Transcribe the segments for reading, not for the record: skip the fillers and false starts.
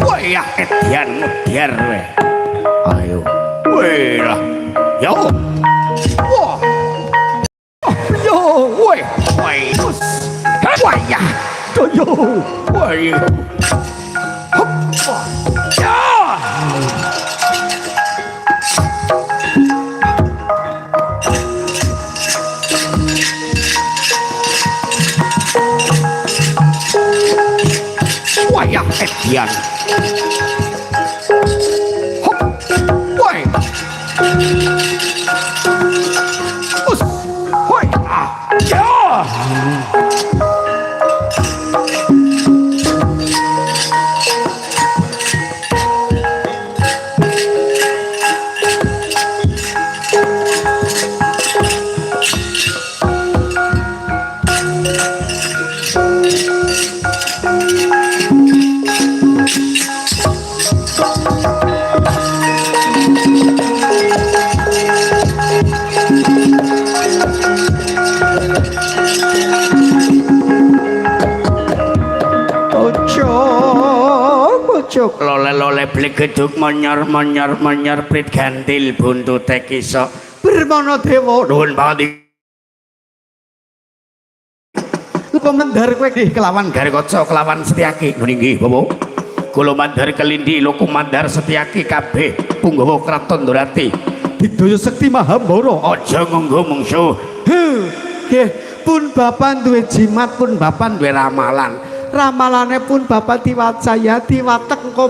Wah, edian mutiar we. Ayo. Weh lah. Yo. Wah. Yo, weh. Weh. Wah ya. Yo. Weh. Hop. Ya. Wayah edian. Hop. Woi. Us. Woi. Ah. Ya. Lole-lole beli geduk monyor prit gantil buntute kisah Birmana Dewa nuwun banget lupa mendhar kowe nggih kelawan Garikaca kelawan Setyaki nggih Bapak kula mandhar kelindi loku mandhar Setyaki kabeh punggawa kraton Ndorati Bidaya Sekti Mahambara aja nganggo mungsuh nggih pun bapak duwe jimat pun bapak duwe ramalan ramalane pun bapak diwacaya diwatek engko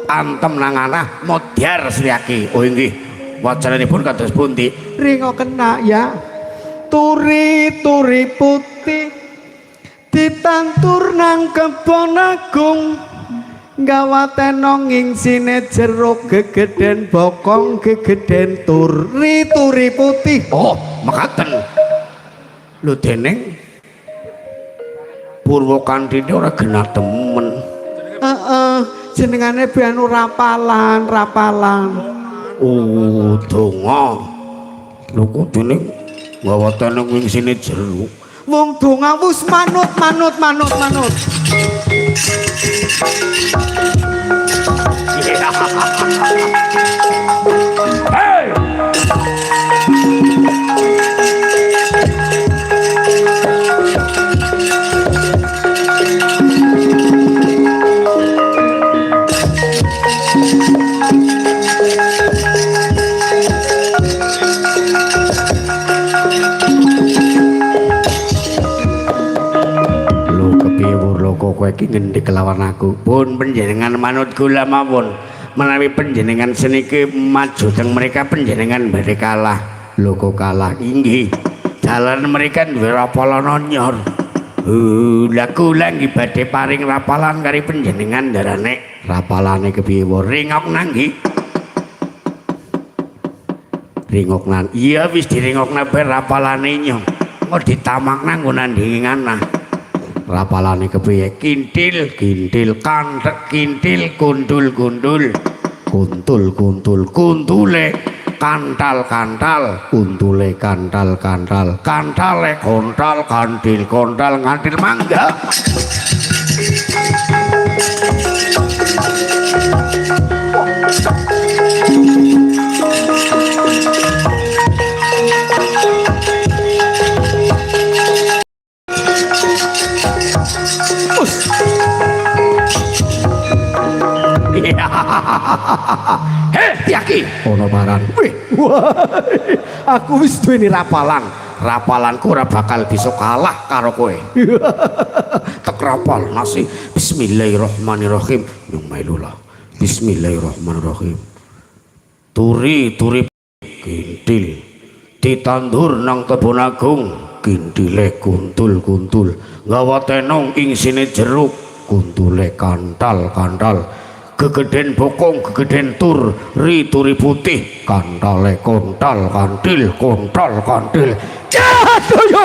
antem nang anah Modyar Setyaki oh nggih wacananipun kados pundi ringo kena ya turi putih ditantur nang kebon agung gawaten ing sine jeruk gegeden bokong gegeden turi putih oh mekaten lho deneng Purwakantini ora genah temen. Jenengane bianu rapalan. Donga. Lho kudune gawaten ing sine jeruk. Wong donga wis manut. Hey! Kowe iki ngendi kelawan aku pun panjenengan manut kula mawon menawi panjenengan seniki maju teng mereka panjenengan badhe kalah lho kok kalah inggih dalan mereka duwe rapalan nyor lha kula nggih badhe paring rapalan kari panjenengan darane rapalane kepiye wae ringok nang nggih ringok nang iya wis diringokna bar rapalane nyong kok ditamakna nggo nandhingi nganah rapalane kepiye kintil kanthek kintil kuntul kuntule kantal kuntule kantal kantale kontal kantil ngantil mangga Setyaki ono barang aku wis duweni rapalanku ora bakal bisa kalah karo kowe tek rapal nasi bismillahirrahmanirrahim nyung mailula bismillahirrahmanirrahim turi kintil ditandur nang kebon agung kintile kuntul gawatenong ing sine jeruk kuntule kantal gegeden bokong gegeden turi putih kantale kontal kantil jadoyo